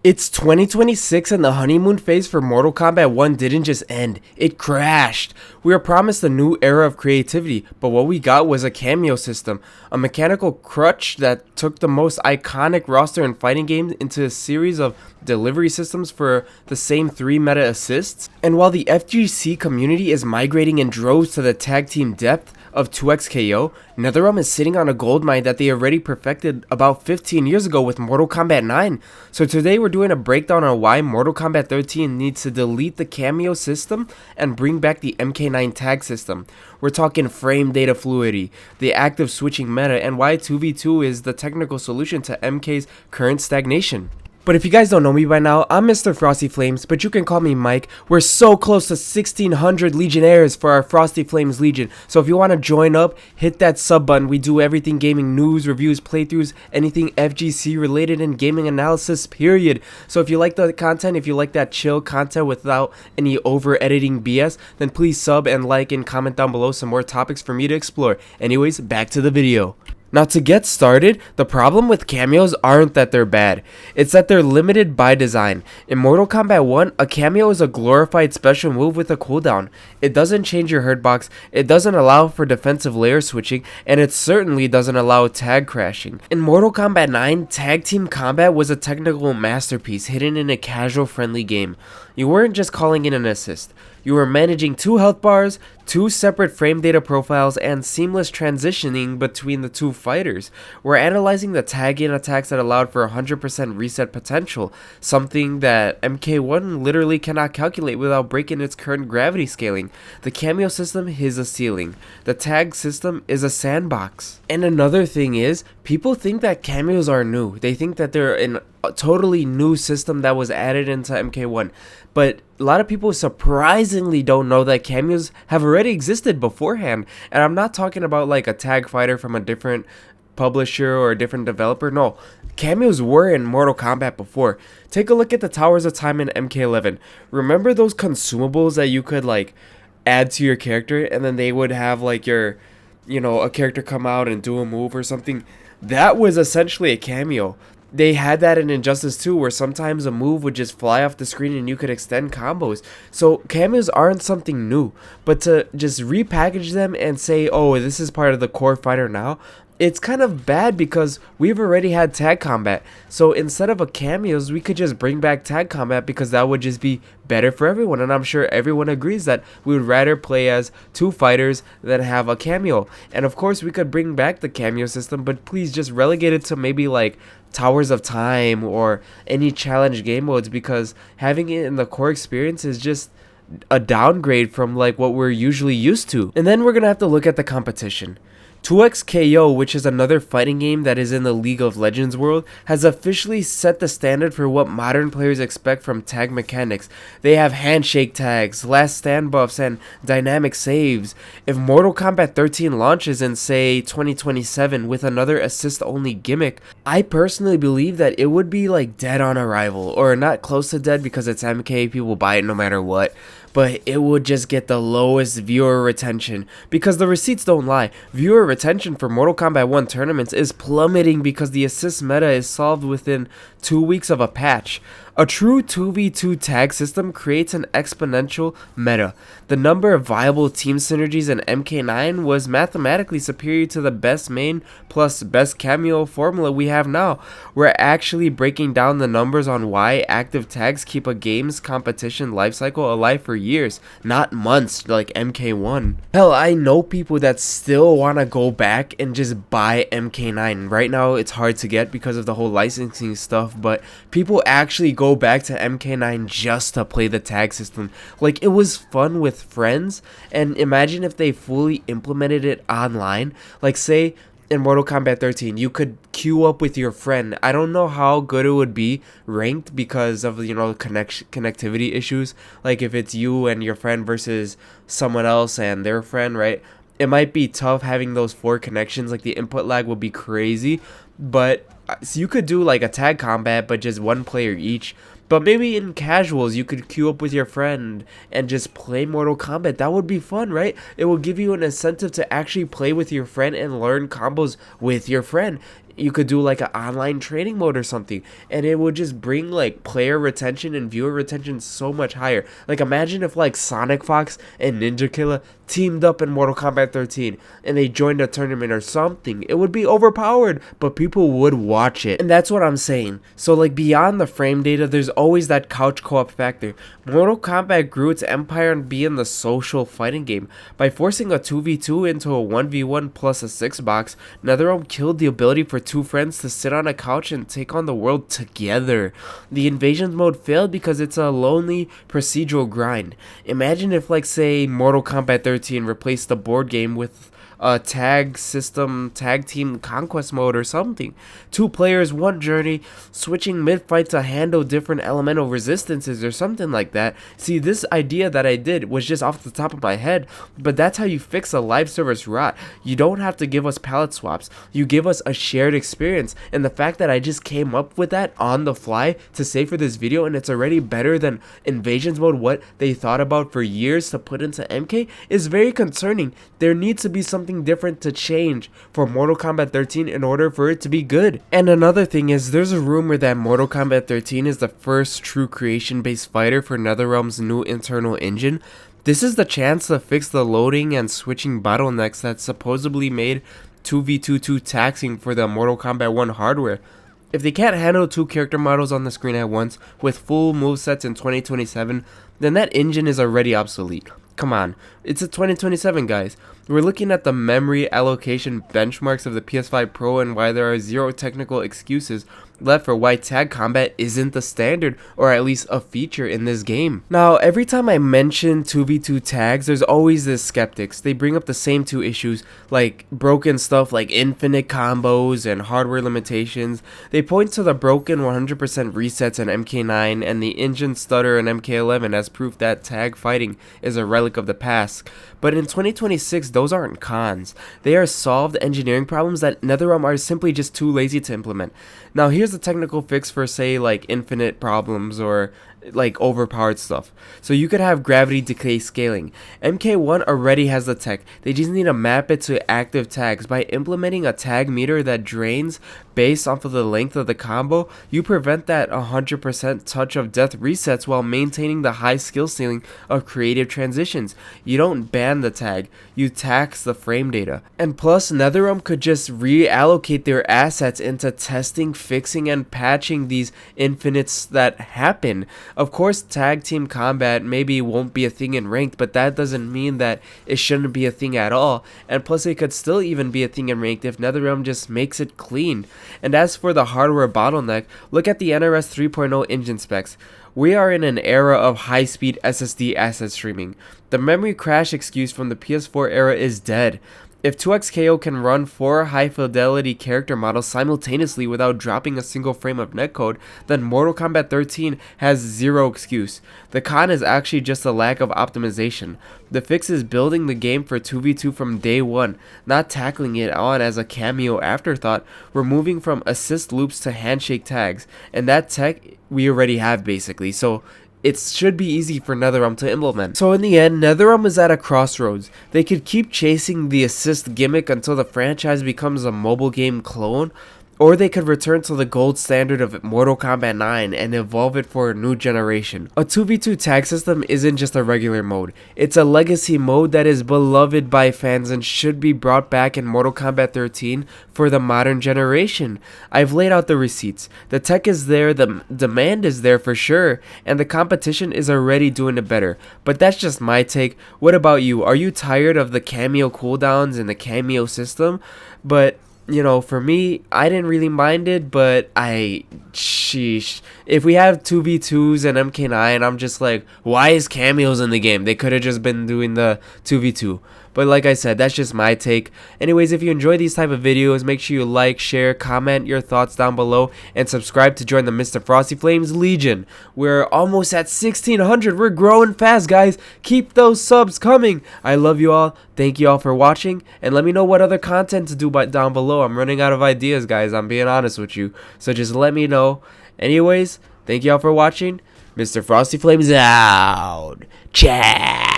It's 2026 and the honeymoon phase for Mortal Kombat 1 didn't just end, it crashed. We were promised a new era of creativity, but what we got was a cameo system, a mechanical crutch that took the most iconic roster in fighting games into a series of delivery systems for the same 3 meta assists. And while the FGC community is migrating in droves to the tag team depth of 2xKO, NetherRealm is sitting on a goldmine that they already perfected about 15 years ago with Mortal Kombat 9. So today we're doing a breakdown on why Mortal Kombat 13 needs to delete the Cameo system and bring back the MK9 tag system. We're talking frame data fluidity, the active switching meta, and why 2v2 is the technical solution to MK's current stagnation. But if you guys don't know me by now, I'm MrFrostyFlamez, but you can call me Mike. We're so close to 1,600 Legionnaires for our FrostyFlamez Legion. So if you want to join up, hit that sub button. We do everything gaming news, reviews, playthroughs, anything FGC related and gaming analysis, period. So if you like the content, if you like that chill content without any over editing BS, then please sub and like and comment down below some more topics for me to explore. Anyways, back to the video. Now to get started, the problem with cameos aren't that they're bad, it's that they're limited by design. In Mortal Kombat 1, a cameo is a glorified special move with a cooldown. It doesn't change your hurt box, it doesn't allow for defensive layer switching, and it certainly doesn't allow tag crashing. In Mortal Kombat 9, tag team combat was a technical masterpiece hidden in a casual friendly game. You weren't just calling in an assist. You were managing 2 health bars, 2 separate frame data profiles, and seamless transitioning between the 2 fighters. We're analyzing the tag-in attacks that allowed for 100% reset potential, something that MK1 literally cannot calculate without breaking its current gravity scaling. The cameo system is a ceiling. The tag system is a sandbox. And another thing is, people think that cameos are new. They think that they're a totally new system that was added into MK1. But a lot of people surprisingly don't know that cameos have already existed beforehand. And I'm not talking about like a tag fighter from a different publisher or a different developer. No, cameos were in Mortal Kombat before. Take a look at the Towers of Time in MK11. Remember those consumables that you could like add to your character and then they would have like your, a character come out and do a move or something? That was essentially a cameo. They had that in Injustice 2 where sometimes a move would just fly off the screen and you could extend combos. So cameos aren't something new, but to just repackage them and say, oh, this is part of the core fighter now, it's kind of bad because we've already had tag combat. So instead of a cameos, we could just bring back tag combat because that would just be better for everyone. And I'm sure everyone agrees that we would rather play as 2 fighters than have a cameo. And of course we could bring back the cameo system, but please just relegate it to maybe like Towers of Time or any challenge game modes, because having it in the core experience is just a downgrade from like what we're usually used to. And then we're gonna have to look at the competition. 2xKO, which is another fighting game that is in the League of Legends world, has officially set the standard for what modern players expect from tag mechanics. They have handshake tags, last stand buffs, and dynamic saves. If Mortal Kombat 13 launches in, say, 2027 with another assist-only gimmick, I personally believe that it would be like dead on arrival, or not close to dead because it's MK, people buy it no matter what. But it would just get the lowest viewer retention because the receipts don't lie. Viewer retention for Mortal Kombat 1 tournaments is plummeting because the assist meta is solved within 2 weeks of a patch. A true 2v2 tag system creates an exponential meta. The number of viable team synergies in MK9 was mathematically superior to the best main plus best cameo formula we have now. We're actually breaking down the numbers on why active tags keep a game's competition lifecycle alive for years, not months like MK1. Hell, I know people that still want to go back and just buy MK9. Right now it's hard to get because of the whole licensing stuff, but people actually go back to MK9 just to play the tag system. Like, it was fun with friends, and imagine if they fully implemented it online. Like, say in Mortal Kombat 13 you could queue up with your friend. I don't know how good it would be ranked because of connectivity issues, like if it's you and your friend versus someone else and their friend, right? It might be tough having those 4 connections. Like, the input lag would be crazy. But so you could do like a tag combat but just 1 player each. But maybe in casuals you could queue up with your friend and just play Mortal Kombat. That would be fun, right? It will give you an incentive to actually play with your friend and learn combos with your friend. you could do like an online training mode or something, and it would just bring like player retention and viewer retention so much higher. Like imagine if like Sonic Fox and Ninja Killer teamed up in Mortal Kombat 13 and they joined a tournament or something. It would be overpowered, but people would watch it. And that's what I'm saying. So like beyond the frame data, there's always that couch co-op factor. Mortal Kombat grew its empire on being the social fighting game. By forcing a 2v2 into a 1v1 plus a 6 box, NetherRealm killed the ability for two friends to sit on a couch and take on the world together. The invasions mode failed because it's a lonely procedural grind. Imagine if like say Mortal Kombat 13 replaced the board game with a tag system, tag team conquest mode or something. 2 players, 1 journey, switching mid-fight to handle different elemental resistances or something like that. See, this idea that I did was just off the top of my head, but that's how you fix a live service rot. You don't have to give us palette swaps. You give us a shared experience, and the fact that I just came up with that on the fly to say for this video, and it's already better than Invasions mode, what they thought about for years to put into MK, is very concerning. There needs to be something different to change for Mortal Kombat 13 in order for it to be good. And another thing is, there's a rumor that Mortal Kombat 13 is the first true creation-based fighter for NetherRealm's new internal engine. This is the chance to fix the loading and switching bottlenecks that supposedly made 2v2 too taxing for the Mortal Kombat 1 hardware. If they can't handle 2 character models on the screen at once with full movesets in 2027, then that engine is already obsolete. Come on, it's a 2027, guys. We're looking at the memory allocation benchmarks of the PS5 Pro and why there are zero technical excuses left for why tag combat isn't the standard, or at least a feature in this game. Now, every time I mention 2v2 tags, there's always this skeptics. They bring up the same 2 issues, like broken stuff like infinite combos and hardware limitations. They point to the broken 100% resets in MK9 and the engine stutter in MK11 as proof that tag fighting is a relic of the past. But in 2026, those aren't cons. They are solved engineering problems that NetherRealm are simply just too lazy to implement. Now, here's the technical fix for, say, like infinite problems or like overpowered stuff. So you could have gravity decay scaling. MK1 already has the tech. They just need to map it to active tags. By implementing a tag meter that drains based off of the length of the combo, you prevent that 100% touch of death resets while maintaining the high skill ceiling of creative transitions. You don't ban the tag, you tax the frame data. And plus, NetherRealm could just reallocate their assets into testing, fixing, and patching these infinites that happen. Of course, tag team combat maybe won't be a thing in ranked, but that doesn't mean that it shouldn't be a thing at all. And plus, it could still even be a thing in ranked if NetherRealm just makes it clean. And as for the hardware bottleneck, look at the NRS 3.0 engine specs. We are in an era of high-speed SSD asset streaming. The memory crash excuse from the PS4 era is dead. If 2xKO can run 4 high-fidelity character models simultaneously without dropping a single frame of netcode, then Mortal Kombat 13 has zero excuse. The con is actually just a lack of optimization. The fix is building the game for 2v2 from day one, not tackling it on as a cameo afterthought. We're moving from assist loops to handshake tags, and that tech we already have basically, so it should be easy for NetherRealm to implement. So in the end, NetherRealm is at a crossroads. They could keep chasing the assist gimmick until the franchise becomes a mobile game clone, or they could return to the gold standard of Mortal Kombat 9 and evolve it for a new generation. A 2v2 tag system isn't just a regular mode. It's a legacy mode that is beloved by fans and should be brought back in Mortal Kombat 13 for the modern generation. I've laid out the receipts. The tech is there, the demand is there for sure, and the competition is already doing it better. But that's just my take. What about you? Are you tired of the cameo cooldowns and the cameo system? But you know, for me, I didn't really mind it, but sheesh. If we have 2v2s and MK9, I'm just like, why is cameos in the game? They could have just been doing the 2v2. But like I said, that's just my take. Anyways, if you enjoy these type of videos, make sure you like, share, comment your thoughts down below, and subscribe to join the MrFrostyFlamez Legion. We're almost at 1,600. We're growing fast, guys. Keep those subs coming. I love you all. Thank you all for watching, and let me know what other content to do down below. I'm running out of ideas, guys. I'm being honest with you. So just let me know. Anyways, thank you all for watching. MrFrostyFlamez out. Ciao.